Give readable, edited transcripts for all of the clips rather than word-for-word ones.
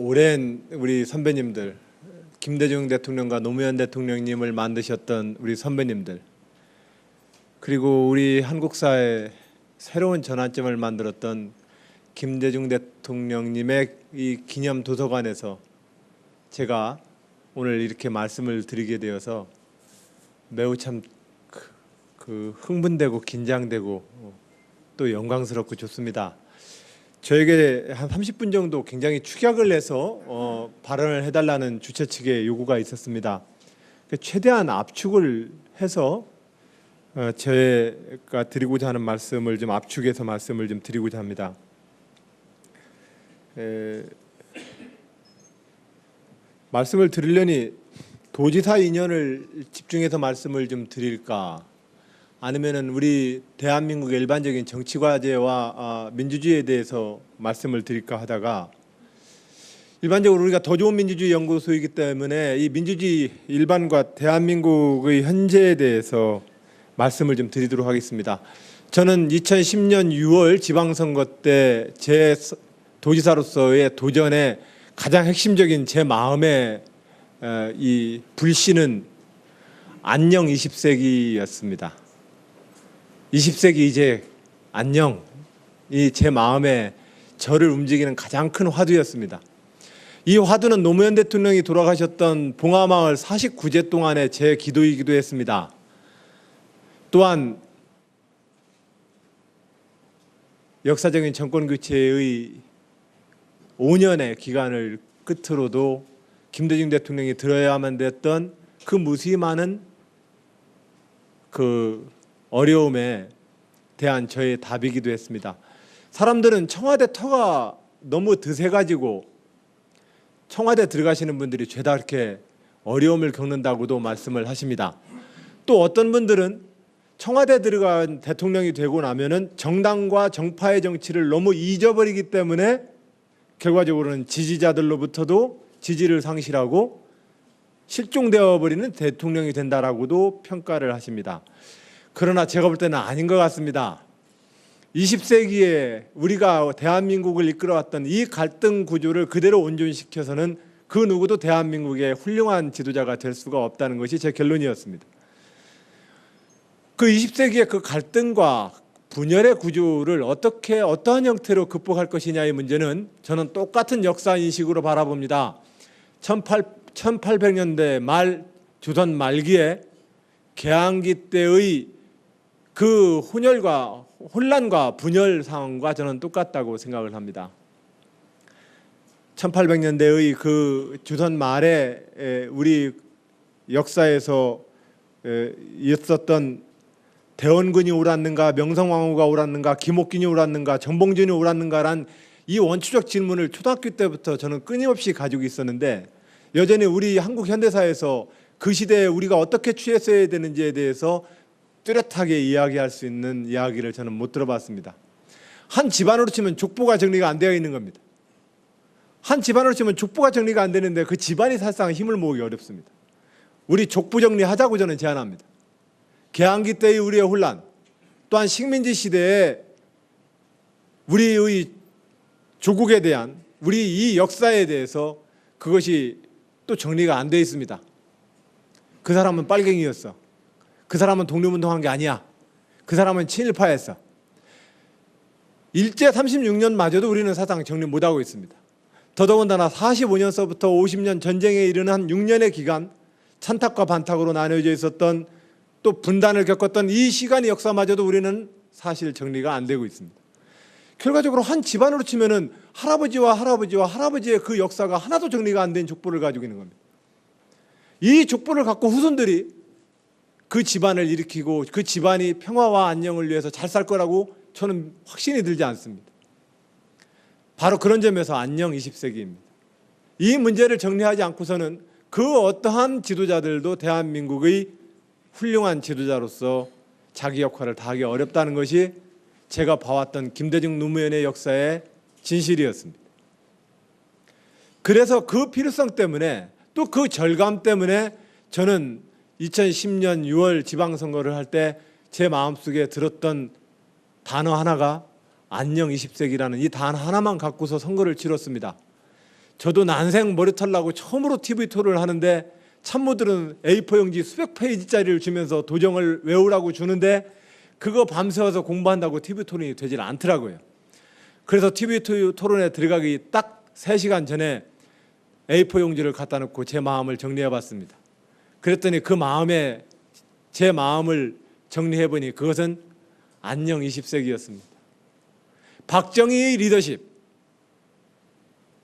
오랜 우리 선배님들, 김대중 대통령과 노무현 대통령님을 만드셨던 우리 선배님들, 그리고 우리 한국 사회 새로운 전환점을 만들었던 김대중 대통령님의 이 기념 도서관에서 제가 오늘 이렇게 말씀을 드리게 되어서 매우 참 흥분되고 긴장되고 또 영광스럽고 좋습니다. 저에게 한 30분 정도 굉장히 축약을 해서 발언을 해달라는 주최 측의 요구가 있었습니다. 최대한 압축을 해서 제가 드리고자 하는 말씀을 좀 압축해서 말씀을 좀 드리고자 합니다. 말씀을 드리려니 도지사 인연을 집중해서 말씀을 좀 드릴까, 아니면은 우리 대한민국의 일반적인 정치 과제와 민주주의에 대해서 말씀을 드릴까 하다가, 일반적으로 우리가 더 좋은 민주주의 연구소이기 때문에 이 민주주의 일반과 대한민국의 현재에 대해서 말씀을 좀 드리도록 하겠습니다. 저는 2010년 6월 지방선거 때 제 도지사로서의 도전의 가장 핵심적인 제 마음의 이 불씨는 안녕 20세기였습니다. 20세기 이제 안녕, 이 제 마음에 저를 움직이는 가장 큰 화두였습니다. 이 화두는 노무현 대통령이 돌아가셨던 봉하마을 49제 동안의 제 기도이기도 했습니다. 또한 역사적인 정권 교체의 5년의 기간을 끝으로도 김대중 대통령이 들어야만 됐던 그 무수히 많은 그 어려움에 대한 저의 답이기도 했습니다. 사람들은 청와대 터가 너무 드세가지고 청와대 들어가시는 분들이 죄다 이렇게 어려움을 겪는다고도 말씀을 하십니다. 또 어떤 분들은 청와대 들어간 대통령이 되고 나면은 정당과 정파의 정치를 너무 잊어버리기 때문에 결과적으로는 지지자들로부터도 지지를 상실하고 실종되어 버리는 대통령이 된다라고도 평가를 하십니다. 그러나 제가 볼 때는 아닌 것 같습니다. 20세기에 우리가 대한민국을 이끌어왔던 이 갈등 구조를 그대로 온전시켜서는 그 누구도 대한민국의 훌륭한 지도자가 될 수가 없다는 것이 제 결론이었습니다. 그 20세기의 그 갈등과 분열의 구조를 어떠한 형태로 극복할 것이냐의 문제는 저는 똑같은 역사 인식으로 바라봅니다. 1800년대 말 조선 말기에 개항기 때의 그 혼란과 분열 상황과 저는 똑같다고 생각을 합니다. 1800년대의 그 조선 말에 우리 역사에서 있었던 대원군이 옳았는가, 명성황후가 옳았는가, 김옥균이 옳았는가, 정봉준이 옳았는가란 이 원초적 질문을 초등학교 때부터 저는 끊임없이 가지고 있었는데, 여전히 우리 한국 현대사에서 그 시대에 우리가 어떻게 취했어야 되는지에 대해서 뚜렷하게 이야기할 수 있는 이야기를 저는 못 들어봤습니다. 한 집안으로 치면 족보가 정리가 안 되어 있는 겁니다. 한 집안으로 치면 족보가 정리가 안 되는데 그 집안이 사실상 힘을 모으기 어렵습니다. 우리 족보 정리하자고 저는 제안합니다. 개항기 때의 우리의 혼란, 또한 식민지 시대에 우리의 조국에 대한 우리 이 역사에 대해서 그것이 또 정리가 안 되어 있습니다. 그 사람은 빨갱이였어. 그 사람은 독립운동한 게 아니야. 그 사람은 친일파였어. 일제 36년마저도 우리는 사상 정리 못하고 있습니다. 더더군다나 45년서부터 50년 전쟁에 이르는 한 6년의 기간, 찬탁과 반탁으로 나뉘어져 있었던, 또 분단을 겪었던 이 시간의 역사마저도 우리는 사실 정리가 안 되고 있습니다. 결과적으로 한 집안으로 치면은 할아버지와 할아버지의 그 역사가 하나도 정리가 안 된 족보를 가지고 있는 겁니다. 이 족보를 갖고 후손들이 그 집안을 일으키고 그 집안이 평화와 안녕을 위해서 잘 살 거라고 저는 확신이 들지 않습니다. 바로 그런 점에서 안녕 20세기입니다. 이 문제를 정리하지 않고서는 그 어떠한 지도자들도 대한민국의 훌륭한 지도자로서 자기 역할을 다하기 어렵다는 것이 제가 봐왔던 김대중 노무현의 역사의 진실이었습니다. 그래서 그 필요성 때문에, 또 그 절감 때문에 저는 2010년 6월 지방선거를 할 때 제 마음속에 들었던 단어 하나가 안녕 20세기라는 이 단 하나만 갖고서 선거를 치렀습니다. 저도 난생 머리털 나고 처음으로 TV 토론을 하는데 참모들은 A4 용지 수백 페이지짜리를 주면서 도정을 외우라고 주는데 그거 밤새워서 공부한다고 TV 토론이 되질 않더라고요. 그래서 TV 토론에 들어가기 딱 3시간 전에 A4 용지를 갖다 놓고 제 마음을 정리해 봤습니다. 그랬더니 제 마음을 정리해 보니 그것은 안녕 20세기였습니다. 박정희의 리더십,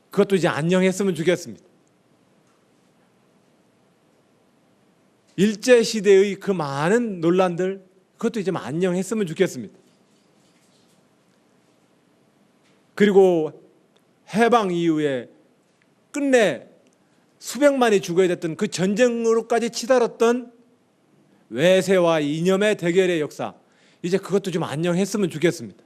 그것도 이제 안녕했으면 좋겠습니다. 일제시대의 그 많은 논란들, 그것도 이제 안녕했으면 좋겠습니다. 그리고 해방 이후에 끝내 수백만이 죽어야 됐던 그 전쟁으로까지 치달았던 외세와 이념의 대결의 역사, 이제 그것도 좀 안녕했으면 좋겠습니다.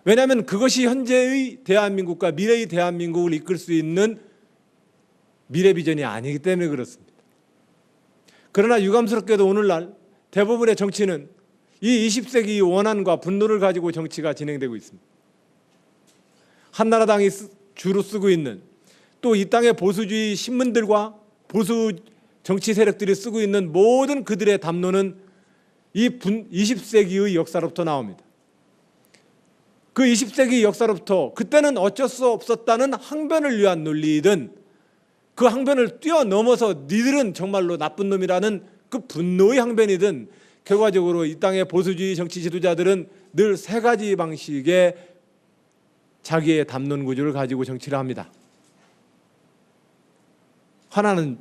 왜냐하면 그것이 현재의 대한민국과 미래의 대한민국을 이끌 수 있는 미래 비전이 아니기 때문에 그렇습니다. 그러나 유감스럽게도 오늘날 대부분의 정치는 이 20세기 원한과 분노를 가지고 정치가 진행되고 있습니다. 한나라당이 주로 쓰고 있는, 또 이 땅의 보수주의 신문들과 보수 정치 세력들이 쓰고 있는 모든 그들의 담론은 이 20세기의 역사로부터 나옵니다. 그 20세기 역사로부터 그때는 어쩔 수 없었다는 항변을 위한 논리이든 그 항변을 뛰어넘어서 니들은 정말로 나쁜 놈이라는 그 분노의 항변이든 결과적으로 이 땅의 보수주의 정치 지도자들은 늘 3가지 방식의 자기의 담론 구조를 가지고 정치를 합니다. 하나는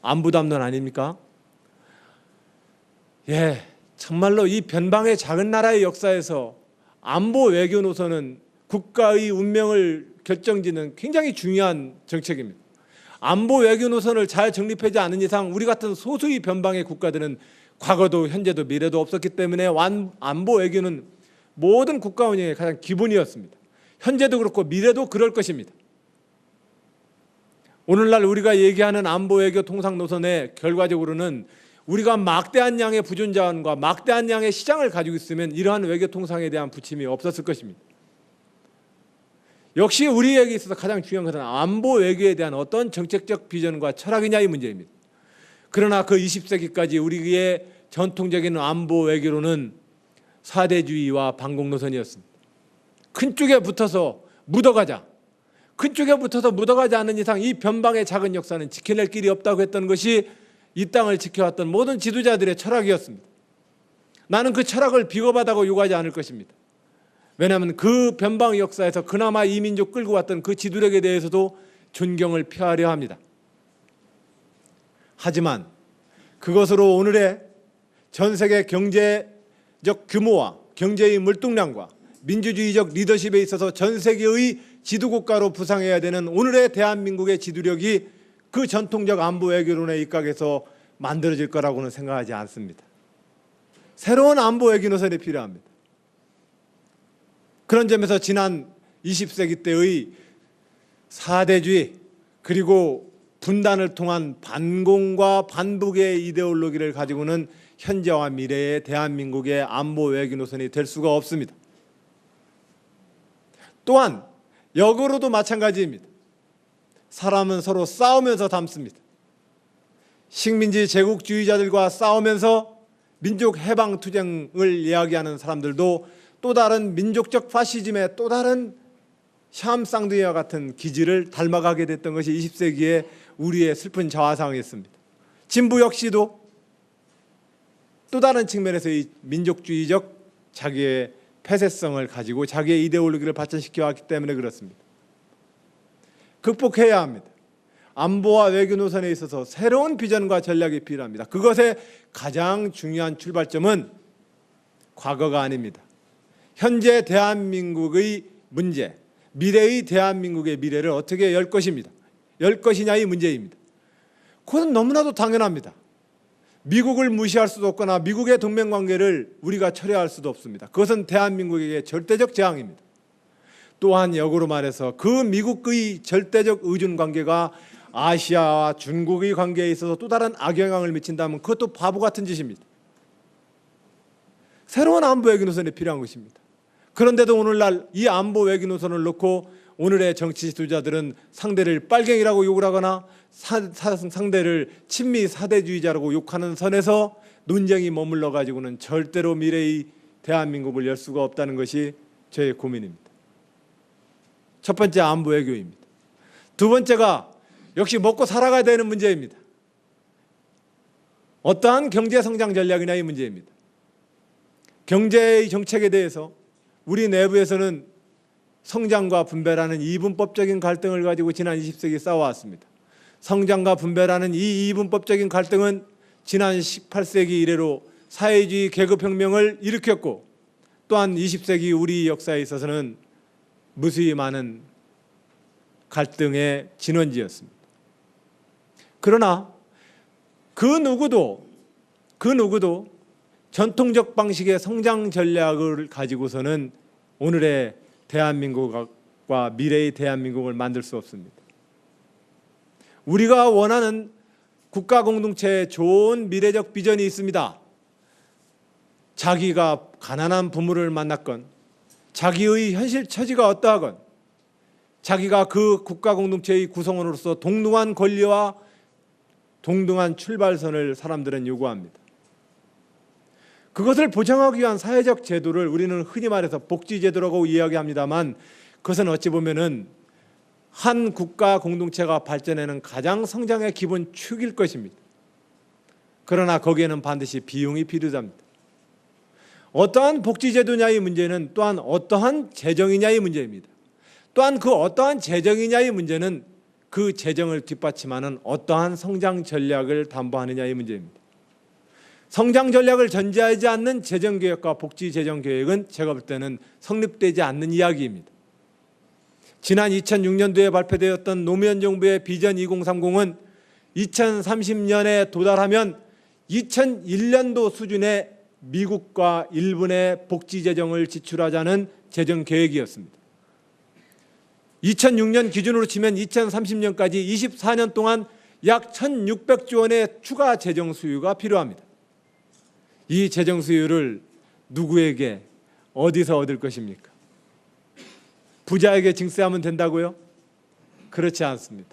안보 담론 아닙니까? 정말로 이 변방의 작은 나라의 역사에서 안보 외교 노선은 국가의 운명을 결정짓는 굉장히 중요한 정책입니다. 안보 외교 노선을 잘 정립하지 않은 이상 우리 같은 소수의 변방의 국가들은 과거도 현재도 미래도 없었기 때문에 안보 외교는 모든 국가 운영의 가장 기본이었습니다. 현재도 그렇고 미래도 그럴 것입니다. 오늘날 우리가 얘기하는 안보 외교 통상 노선의 결과적으로는 우리가 막대한 양의 부존자원과 막대한 양의 시장을 가지고 있으면 이러한 외교 통상에 대한 부침이 없었을 것입니다. 역시 우리에게 있어서 가장 중요한 것은 안보 외교에 대한 어떤 정책적 비전과 철학이냐 이 문제입니다. 그러나 그 20세기까지 우리의 전통적인 안보 외교로는 사대주의와 반공 노선이었습니다. 큰 쪽에 붙어서 묻어가자. 큰 쪽에 붙어서 묻어가지 않는 이상 이 변방의 작은 역사는 지켜낼 길이 없다고 했던 것이 이 땅을 지켜왔던 모든 지도자들의 철학이었습니다. 나는 그 철학을 비겁하다고 요구하지 않을 것입니다. 왜냐하면 그 변방 역사에서 그나마 이 민족 끌고 왔던 그 지도력에 대해서도 존경을 표하려 합니다. 하지만 그것으로 오늘의 전 세계 경제적 규모와 경제의 물뚱량과 민주주의적 리더십에 있어서 전 세계의 지도국가로 부상해야 되는 오늘의 대한민국의 지도력이 그 전통적 안보 외교론에 입각해서 만들어질 거라고는 생각하지 않습니다. 새로운 안보 외교 노선이 필요합니다. 그런 점에서 지난 20세기 때의 사대주의 그리고 분단을 통한 반공과 반북의 이데올로기를 가지고는 현재와 미래의 대한민국의 안보 외교 노선이 될 수가 없습니다. 또한 역으로도 마찬가지입니다. 사람은 서로 싸우면서 닮습니다. 식민지 제국주의자들과 싸우면서 민족 해방 투쟁을 이야기하는 사람들도 또 다른 민족적 파시즘의 또 다른 샴쌍둥이와 같은 기질을 닮아가게 됐던 것이 20세기의 우리의 슬픈 자화상이었습니다. 진보 역시도 또 다른 측면에서 이 민족주의적 자기의 폐쇄성을 가지고 자기의 이데올로기를 발전시켜 왔기 때문에 그렇습니다. 극복해야 합니다. 안보와 외교 노선에 있어서 새로운 비전과 전략이 필요합니다. 그것의 가장 중요한 출발점은 과거가 아닙니다. 현재 대한민국의 문제, 미래의 대한민국의 미래를 어떻게 열 것입니다. 열 것이냐의 문제입니다. 그것은 너무나도 당연합니다. 미국을 무시할 수도 없거나 미국의 동맹관계를 우리가 철회할 수도 없습니다. 그것은 대한민국에게 절대적 재앙입니다. 또한 역으로 말해서 그 미국의 절대적 의존관계가 아시아와 중국의 관계에 있어서 또 다른 악영향을 미친다면 그것도 바보 같은 짓입니다. 새로운 안보 외교 노선이 필요한 것입니다. 그런데도 오늘날 이 안보 외교 노선을 놓고 오늘의 정치 지도자들은 상대를 빨갱이라고 욕을 하거나 상대를 친미 사대주의자라고 욕하는 선에서 논쟁이 머물러 가지고는 절대로 미래의 대한민국을 열 수가 없다는 것이 저의 고민입니다. 첫 번째, 안보 외교입니다. 두 번째가 역시 먹고 살아가야 되는 문제입니다. 어떠한 경제 성장 전략이냐 이 문제입니다. 경제의 정책에 대해서 우리 내부에서는 성장과 분배라는 이분법적인 갈등을 가지고 지난 20세기 싸워왔습니다. 성장과 분배라는 이 이분법적인 갈등은 지난 18세기 이래로 사회주의 계급혁명을 일으켰고 또한 20세기 우리 역사에 있어서는 무수히 많은 갈등의 진원지였습니다. 그러나 그 누구도 전통적 방식의 성장 전략을 가지고서는 오늘의 대한민국과 미래의 대한민국을 만들 수 없습니다. 우리가 원하는 국가 공동체의 좋은 미래적 비전이 있습니다. 자기가 가난한 부모를 만났건 자기의 현실 처지가 어떠하건 자기가 그 국가 공동체의 구성원으로서 동등한 권리와 동등한 출발선을 사람들은 요구합니다. 그것을 보장하기 위한 사회적 제도를 우리는 흔히 말해서 복지제도라고 이야기합니다만 그것은 어찌 보면은 한 국가 공동체가 발전하는 가장 성장의 기본 축일 것입니다. 그러나 거기에는 반드시 비용이 필요합니다. 어떠한 복지제도냐의 문제는 또한 어떠한 재정이냐의 문제입니다. 또한 그 어떠한 재정이냐의 문제는 그 재정을 뒷받침하는 어떠한 성장 전략을 담보하느냐의 문제입니다. 성장 전략을 전제하지 않는 재정계획과 복지재정계획은 제가 볼 때는 성립되지 않는 이야기입니다. 지난 2006년도에 발표되었던 노무현 정부의 비전 2030은 2030년에 도달하면 2001년도 수준의 미국과 일본의 복지재정을 지출하자는 재정계획이었습니다. 2006년 기준으로 치면 2030년까지 24년 동안 약 1,600조 원의 추가 재정 수요가 필요합니다. 이 재정 수요를 누구에게 어디서 얻을 것입니까? 부자에게 징수하면 된다고요? 그렇지 않습니다.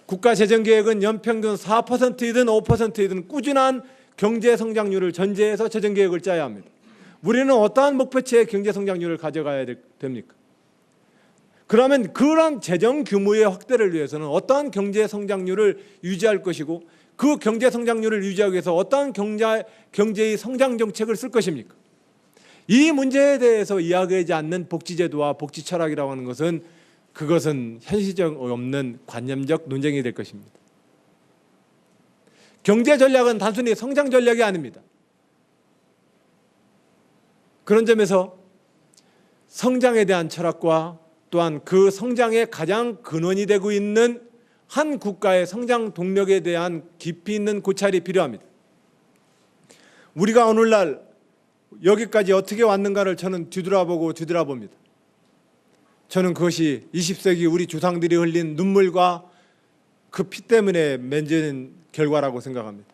국가재정계획은 연평균 4%이든 5%이든 꾸준한 경제성장률을 전제해서 재정계획을 짜야 합니다. 우리는 어떠한 목표치의 경제성장률을 가져가야 됩니까? 그러면 그런 재정 규모의 확대를 위해서는 어떠한 경제성장률을 유지할 것이고 그 경제성장률을 유지하기 위해서 어떠한 경제의 성장 정책을 쓸 것입니까? 이 문제에 대해서 이야기하지 않는 복지제도와 복지철학이라고 하는 것은 그것은 현실적 없는 관념적 논쟁이 될 것입니다. 경제 전략은 단순히 성장 전략이 아닙니다. 그런 점에서 성장에 대한 철학과 또한 그 성장의 가장 근원이 되고 있는 한 국가의 성장 동력에 대한 깊이 있는 고찰이 필요합니다. 우리가 오늘날 여기까지 어떻게 왔는가를 저는 뒤돌아봅니다. 저는 그것이 20세기 우리 조상들이 흘린 눈물과 그 피 때문에 맺은 결과라고 생각합니다.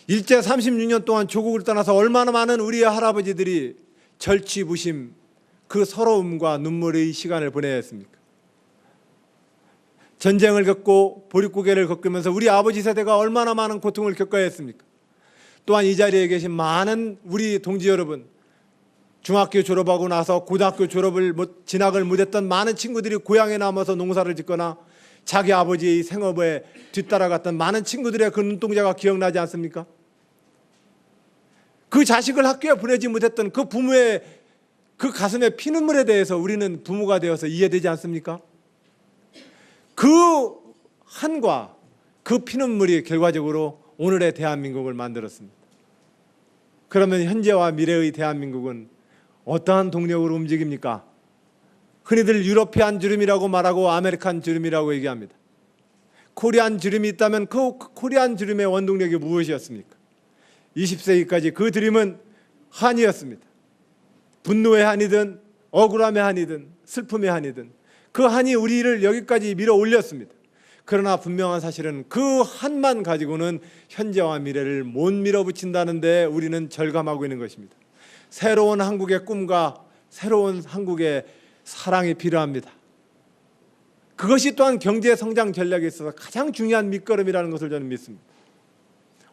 일제 36년 동안 조국을 떠나서 얼마나 많은 우리의 할아버지들이 절치부심, 그 서러움과 눈물의 시간을 보내야 했습니까? 전쟁을 겪고 보릿고개를 겪으면서 우리 아버지 세대가 얼마나 많은 고통을 겪어야 했습니까? 또한 이 자리에 계신 많은 우리 동지 여러분, 중학교 졸업하고 나서 고등학교 진학을 못했던 많은 친구들이 고향에 남아서 농사를 짓거나 자기 아버지의 생업에 뒤따라갔던 많은 친구들의 그 눈동자가 기억나지 않습니까? 그 자식을 학교에 보내지 못했던 그 부모의 그 가슴의 피눈물에 대해서 우리는 부모가 되어서 이해되지 않습니까? 그 한과 그 피눈물이 결과적으로 오늘의 대한민국을 만들었습니다. 그러면 현재와 미래의 대한민국은 어떠한 동력으로 움직입니까? 흔히들 유러피안 드림이라고 말하고 아메리칸 드림이라고 얘기합니다. 코리안 드림이 있다면 그 코리안 드림의 원동력이 무엇이었습니까? 20세기까지 그 드림은 한이었습니다. 분노의 한이든 억울함의 한이든 슬픔의 한이든 그 한이 우리를 여기까지 밀어 올렸습니다. 그러나 분명한 사실은 그 한만 가지고는 현재와 미래를 못 밀어붙인다는 데 우리는 절감하고 있는 것입니다. 새로운 한국의 꿈과 새로운 한국의 사랑이 필요합니다. 그것이 또한 경제 성장 전략에 있어서 가장 중요한 밑거름이라는 것을 저는 믿습니다.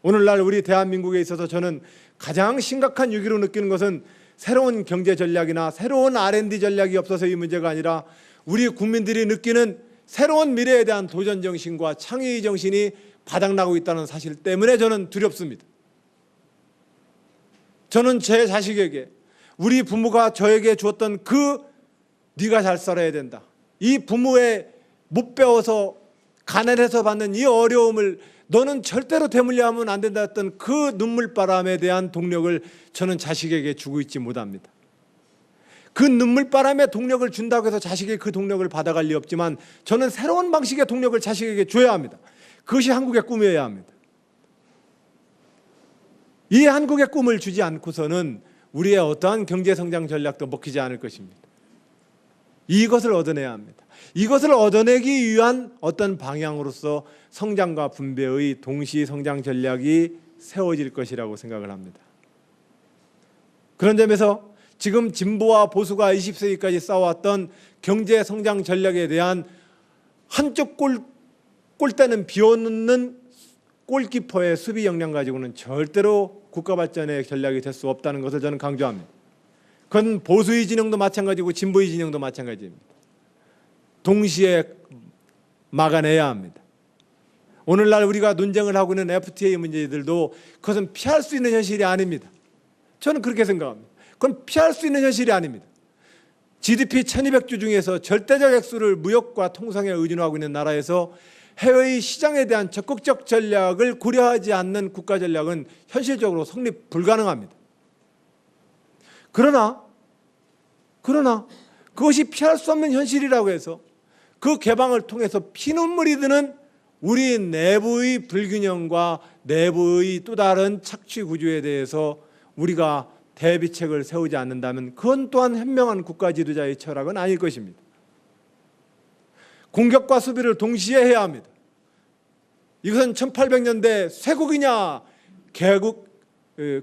오늘날 우리 대한민국에 있어서 저는 가장 심각한 위기로 느끼는 것은 새로운 경제 전략이나 새로운 R&D 전략이 없어서의 문제가 아니라 우리 국민들이 느끼는 새로운 미래에 대한 도전 정신과 창의 정신이 바닥나고 있다는 사실 때문에 저는 두렵습니다. 저는 제 자식에게 우리 부모가 저에게 주었던 그 네가 잘 살아야 된다, 이 부모의 못 배워서 가난해서 받는 이 어려움을 너는 절대로 되물려하면 안 된다 했던 그 눈물바람에 대한 동력을 저는 자식에게 주고 있지 못합니다. 그 눈물바람에 동력을 준다고 해서 자식이 그 동력을 받아갈 리 없지만 저는 새로운 방식의 동력을 자식에게 줘야 합니다. 그것이 한국의 꿈이어야 합니다. 이 한국의 꿈을 주지 않고서는 우리의 어떠한 경제성장 전략도 먹히지 않을 것입니다. 이것을 얻어내야 합니다. 이것을 얻어내기 위한 어떤 방향으로서 성장과 분배의 동시 성장 전략이 세워질 것이라고 생각을 합니다. 그런 점에서 지금 진보와 보수가 20세기까지 싸워왔던 경제 성장 전략에 대한 한쪽 골대는 비워놓는 골키퍼의 수비 역량 가지고는 절대로 국가 발전의 전략이 될 수 없다는 것을 저는 강조합니다. 그건 보수의 진영도 마찬가지고 진보의 진영도 마찬가지입니다. 동시에 막아내야 합니다. 오늘날 우리가 논쟁을 하고 있는 FTA 문제들도 그것은 피할 수 있는 현실이 아닙니다. 저는 그렇게 생각합니다. 그건 피할 수 있는 현실이 아닙니다. GDP 1200주 중에서 절대적 액수를 무역과 통상에 의존하고 있는 나라에서 해외의 시장에 대한 적극적 전략을 고려하지 않는 국가 전략은 현실적으로 성립 불가능합니다. 그러나 그것이 피할 수 없는 현실이라고 해서 그 개방을 통해서 피눈물이 드는 우리 내부의 불균형과 내부의 또 다른 착취 구조에 대해서 우리가 대비책을 세우지 않는다면 그건 또한 현명한 국가 지도자의 철학은 아닐 것입니다. 공격과 수비를 동시에 해야 합니다. 이것은 1800년대 쇄국이냐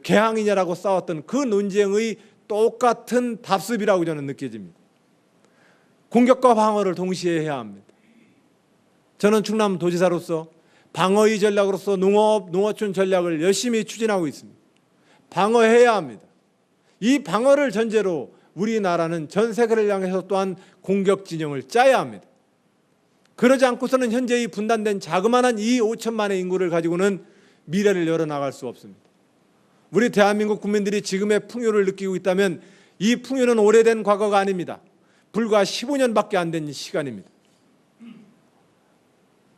개항이냐라고 싸웠던 그 논쟁의 똑같은 답습이라고 저는 느껴집니다. 공격과 방어를 동시에 해야 합니다. 저는 충남도지사로서 방어의 전략으로서 농어촌 전략을 열심히 추진하고 있습니다. 방어해야 합니다. 이 방어를 전제로 우리나라는 전 세계를 향해서 또한 공격 진영을 짜야 합니다. 그러지 않고서는 현재의 분단된 자그마한 이 5천만의 인구를 가지고는 미래를 열어나갈 수 없습니다. 우리 대한민국 국민들이 지금의 풍요를 느끼고 있다면 이 풍요는 오래된 과거가 아닙니다. 불과 15년밖에 안 된 시간입니다.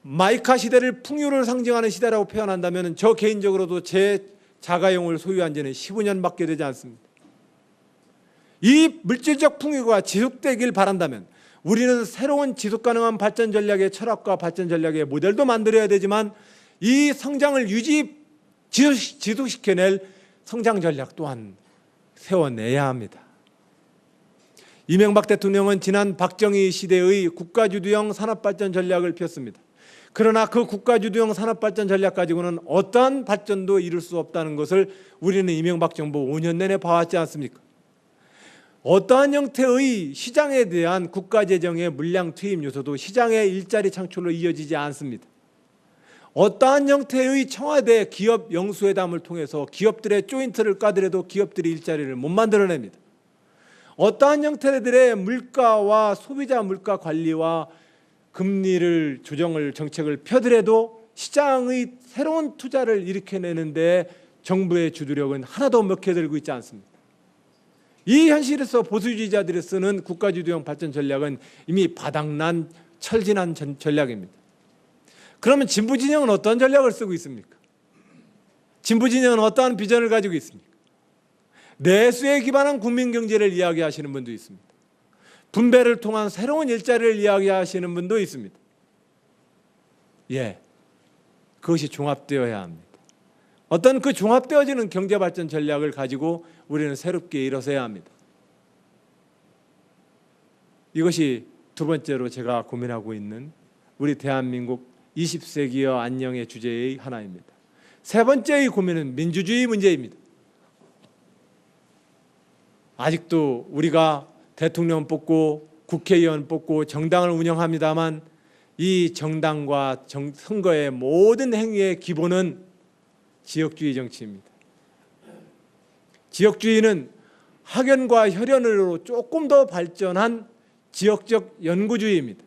마이카 시대를 풍요를 상징하는 시대라고 표현한다면 저 개인적으로도 제 자가용을 소유한 지는 15년밖에 되지 않습니다. 이 물질적 풍요가 지속되길 바란다면 우리는 새로운 지속가능한 발전 전략의 철학과 발전 전략의 모델도 만들어야 되지만 이 성장을 지속시켜낼 성장 전략 또한 세워내야 합니다. 이명박 대통령은 지난 박정희 시대의 국가주도형 산업발전 전략을 폈습니다. 그러나 그 국가주도형 산업발전 전략 가지고는 어떠한 발전도 이룰 수 없다는 것을 우리는 이명박 정부 5년 내내 봐왔지 않습니까? 어떠한 형태의 시장에 대한 국가재정의 물량 투입 요소도 시장의 일자리 창출로 이어지지 않습니다. 어떠한 형태의 청와대 기업 영수회담을 통해서 기업들의 조인트를 까더라도 기업들이 일자리를 못 만들어냅니다. 어떠한 형태들의 물가와 소비자 물가 관리와 금리를 조정을 정책을 펴더라도 시장의 새로운 투자를 일으켜내는데 정부의 주도력은 하나도 먹혀들고 있지 않습니다. 이 현실에서 보수주의자들이 쓰는 국가주도형 발전 전략은 이미 바닥난 철진한 전략입니다. 그러면 진보 진영은 어떤 전략을 쓰고 있습니까? 진보 진영은 어떠한 비전을 가지고 있습니까? 내수에 기반한 국민 경제를 이야기하시는 분도 있습니다. 분배를 통한 새로운 일자리를 이야기하시는 분도 있습니다. 그것이 종합되어야 합니다. 어떤 그 종합되어지는 경제발전 전략을 가지고 우리는 새롭게 일어서야 합니다. 이것이 두 번째로 제가 고민하고 있는 우리 대한민국 20세기여 안녕의 주제의 하나입니다. 세 번째의 고민은 민주주의 문제입니다. 아직도 우리가 대통령 뽑고 국회의원 뽑고 정당을 운영합니다만 이 정당과 선거의 모든 행위의 기본은 지역주의 정치입니다. 지역주의는 학연과 혈연으로 조금 더 발전한 지역적 연구주의입니다.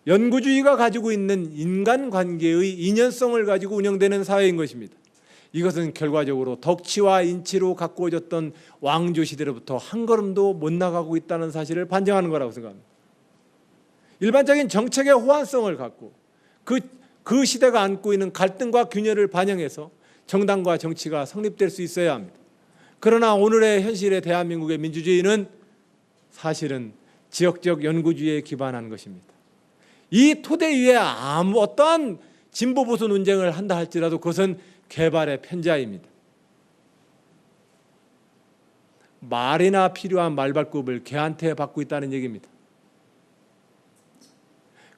연구주의가 가지고 있는 인간관계의 인연성을 가지고 운영되는 사회인 것입니다. 이것은 결과적으로 덕치와 인치로 가꾸어졌던 왕조 시대로부터 한 걸음도 못 나가고 있다는 사실을 반증하는 거라고 생각합니다. 일반적인 정책의 호환성을 갖고 그 시대가 안고 있는 갈등과 균열을 반영해서 정당과 정치가 성립될 수 있어야 합니다. 그러나 오늘의 현실의 대한민국의 민주주의는 사실은 지역적 연구주의에 기반한 것입니다. 이 토대 위에 어떠한 진보 보수 논쟁을 한다 할지라도 그것은 개발의 편자입니다. 말이나 필요한 말발굽을 개한테 받고 있다는 얘기입니다.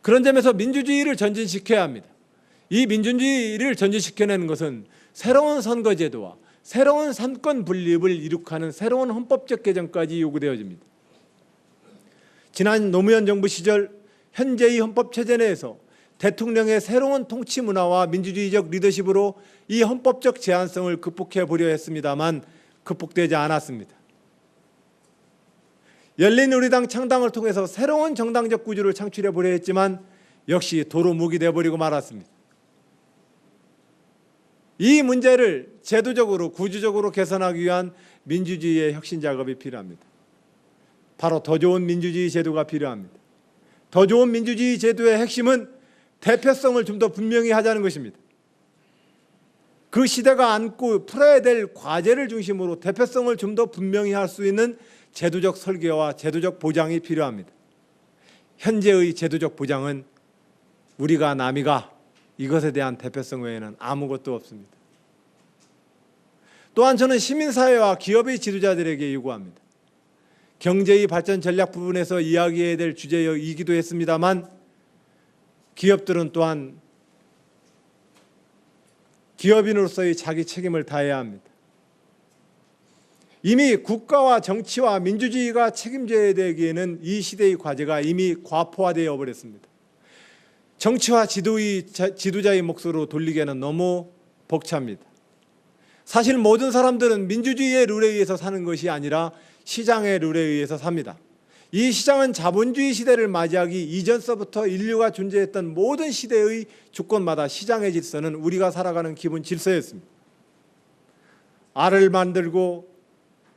그런 점에서 민주주의를 전진시켜야 합니다. 이 민주주의를 전진시켜내는 것은 새로운 선거제도와 새로운 삼권 분립을 이룩하는 새로운 헌법적 개정까지 요구되어집니다. 지난 노무현 정부 시절 현재의 헌법 체제 내에서 대통령의 새로운 통치 문화와 민주주의적 리더십으로 이 헌법적 제한성을 극복해 보려 했습니다만 극복되지 않았습니다. 열린우리당 창당을 통해서 새로운 정당적 구조를 창출해 보려 했지만 역시 도로 묵이 돼버리고 말았습니다. 이 문제를 제도적으로 구조적으로 개선하기 위한 민주주의의 혁신 작업이 필요합니다. 바로 더 좋은 민주주의 제도가 필요합니다. 더 좋은 민주주의 제도의 핵심은 대표성을 좀 더 분명히 하자는 것입니다. 그 시대가 안고 풀어야 될 과제를 중심으로 대표성을 좀 더 분명히 할 수 있는 제도적 설계와 제도적 보장이 필요합니다. 현재의 제도적 보장은 우리가 남이가 이것에 대한 대표성 외에는 아무것도 없습니다. 또한 저는 시민사회와 기업의 지도자들에게 요구합니다. 경제의 발전 전략 부분에서 이야기해야 될 주제이기도 했습니다만 기업들은 또한 기업인으로서의 자기 책임을 다해야 합니다. 이미 국가와 정치와 민주주의가 책임져야 되기에는 이 시대의 과제가 이미 과포화되어 버렸습니다. 정치와 지도자의 몫으로 돌리기에는 너무 벅찹니다. 사실 모든 사람들은 민주주의의 룰에 의해서 사는 것이 아니라 시장의 룰에 의해서 삽니다. 이 시장은 자본주의 시대를 맞이하기 이전서부터 인류가 존재했던 모든 시대의 주권마다 시장의 질서는 우리가 살아가는 기본 질서였습니다. 알을 만들고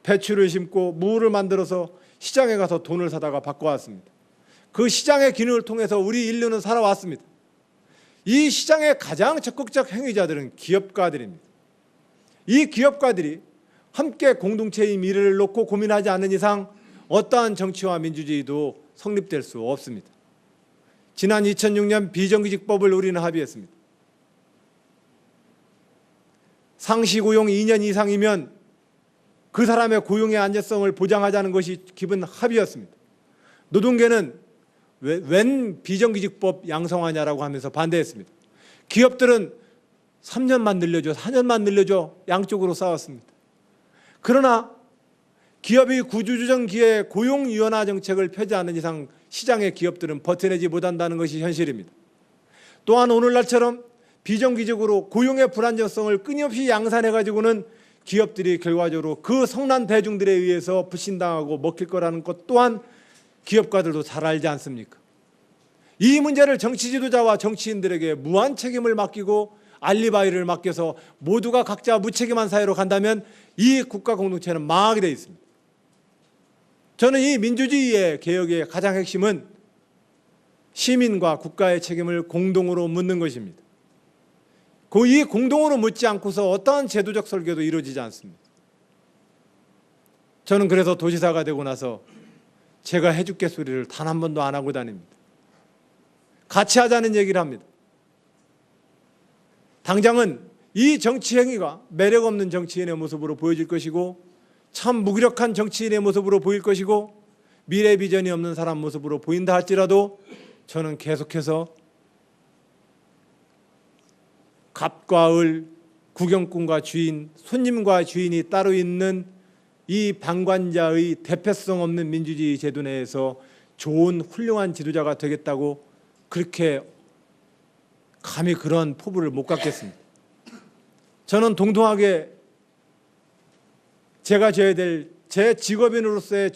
배추를 심고 무를 만들어서 시장에 가서 돈을 사다가 바꿔왔습니다. 그 시장의 기능을 통해서 우리 인류는 살아왔습니다. 이 시장의 가장 적극적 행위자들은 기업가들입니다. 이 기업가들이 함께 공동체의 미래를 놓고 고민하지 않는 이상 어떠한 정치와 민주주의도 성립될 수 없습니다. 지난 2006년 비정규직법을 우리는 합의했습니다. 상시 고용 2년 이상이면 그 사람의 고용의 안정성을 보장하자는 것이 기본 합의였습니다. 노동계는 웬 비정규직법 양성하냐라고 하면서 반대했습니다. 기업들은 3년만 늘려줘, 4년만 늘려줘 양쪽으로 싸웠습니다. 그러나 기업이 구조조정기에 고용유연화 정책을 펴지 않는 이상 시장의 기업들은 버텨내지 못한다는 것이 현실입니다. 또한 오늘날처럼 비정규직으로 고용의 불안정성을 끊임없이 양산해가지고는 기업들이 결과적으로 그 성난 대중들에 의해서 불신당하고 먹힐 거라는 것 또한 기업가들도 잘 알지 않습니까? 이 문제를 정치 지도자와 정치인들에게 무한 책임을 맡기고 알리바이를 맡겨서 모두가 각자 무책임한 사회로 간다면 이 국가 공동체는 망하게 되어 있습니다. 저는 이 민주주의의 개혁의 가장 핵심은 시민과 국가의 책임을 공동으로 묻는 것입니다. 이 공동으로 묻지 않고서 어떠한 제도적 설계도 이루어지지 않습니다. 저는 그래서 도지사가 되고 나서 제가 해줄게 소리를 단 한 번도 안 하고 다닙니다. 같이 하자는 얘기를 합니다. 당장은 이 정치 행위가 매력 없는 정치인의 모습으로 보여질 것이고 참 무기력한 정치인의 모습으로 보일 것이고 미래 비전이 없는 사람 모습으로 보인다 할지라도 저는 계속해서 갑과 을, 구경꾼과 주인, 손님과 주인이 따로 있는 이 방관자의 대표성 없는 민주주의 제도 내에서 좋은 훌륭한 지도자가 되겠다고 그렇게 감히 그런 포부를 못 갖겠습니다. 저는 동등하게 제가 져야 될 제 직업인으로서의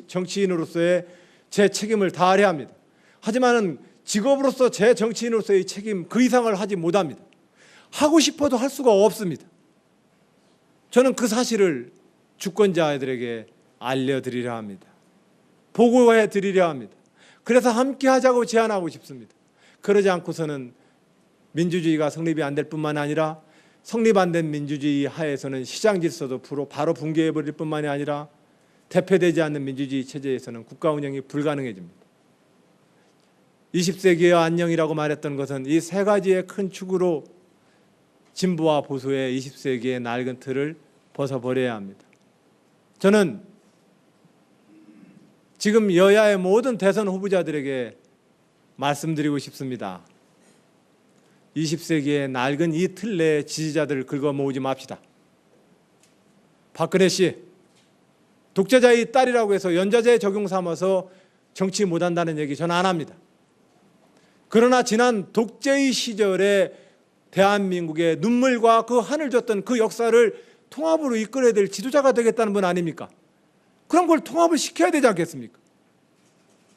정치인으로서의 제 책임을 다하려 합니다. 하지만 직업으로서 제 정치인으로서의 책임 그 이상을 하지 못합니다. 하고 싶어도 할 수가 없습니다. 저는 그 사실을 주권자들에게 알려드리려 합니다. 보고해 드리려 합니다. 그래서 함께 하자고 제안하고 싶습니다. 그러지 않고서는 민주주의가 성립이 안 될 뿐만 아니라 성립 안 된 민주주의 하에서는 시장 질서도 바로 붕괴해버릴 뿐만이 아니라 대표되지 않는 민주주의 체제에서는 국가 운영이 불가능해집니다. 20세기의 안녕이라고 말했던 것은 이 세 가지의 큰 축으로 진보와 보수의 20세기의 낡은 틀을 벗어버려야 합니다. 저는 지금 여야의 모든 대선 후보자들에게 말씀드리고 싶습니다. 20세기의 낡은 이 틀 내에 지지자들을 긁어 모으지 맙시다. 박근혜 씨, 독재자의 딸이라고 해서 연좌제 적용 삼아서 정치 못한다는 얘기 저는 안 합니다. 그러나 지난 독재의 시절에 대한민국의 눈물과 그 한을 줬던 그 역사를 통합으로 이끌어야 될 지도자가 되겠다는 분 아닙니까? 그런 걸 통합을 시켜야 되지 않겠습니까?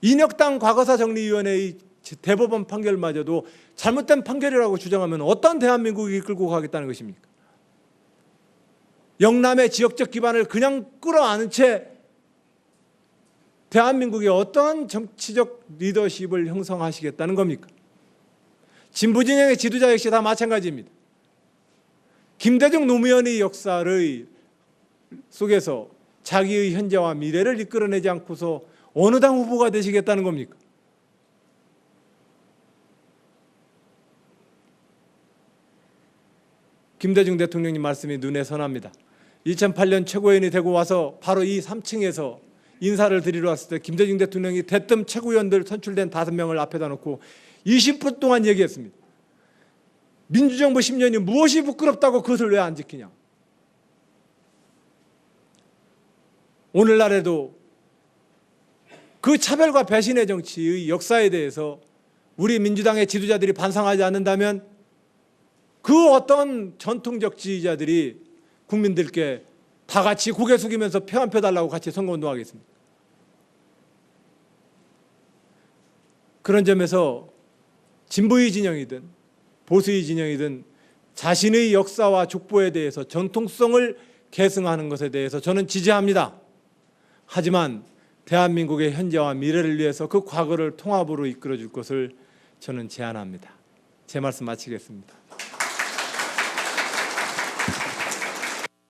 인혁당 과거사정리위원회의 대법원 판결마저도 잘못된 판결이라고 주장하면 어떤 대한민국이 이끌고 가겠다는 것입니까? 영남의 지역적 기반을 그냥 끌어안은 채 대한민국의 어떠한 정치적 리더십을 형성하시겠다는 겁니까? 진보진영의 지도자 역시 다 마찬가지입니다. 김대중 노무현의 역사를 속에서 자기의 현재와 미래를 이끌어내지 않고서 어느 당 후보가 되시겠다는 겁니까? 김대중 대통령님 말씀이 눈에 선합니다. 2008년 최고위원이 되고 와서 바로 이 3층에서 인사를 드리러 왔을 때 김대중 대통령이 대뜸 최고위원들 선출된 5명을 앞에다 놓고 20분 동안 얘기했습니다. 민주정부 10년이 무엇이 부끄럽다고 그것을 왜 안 지키냐. 오늘날에도 그 차별과 배신의 정치의 역사에 대해서 우리 민주당의 지도자들이 반성하지 않는다면 그 어떤 전통적 지지자들이 국민들께 다 같이 고개 숙이면서 표 한 표 달라고 같이 선거운동하겠습니다. 그런 점에서 진보의 진영이든 보수의 진영이든 자신의 역사와 족보에 대해서 전통성을 계승하는 것에 대해서 저는 지지합니다. 하지만 대한민국의 현재와 미래를 위해서 그 과거를 통합으로 이끌어줄 것을 저는 제안합니다. 제 말씀 마치겠습니다.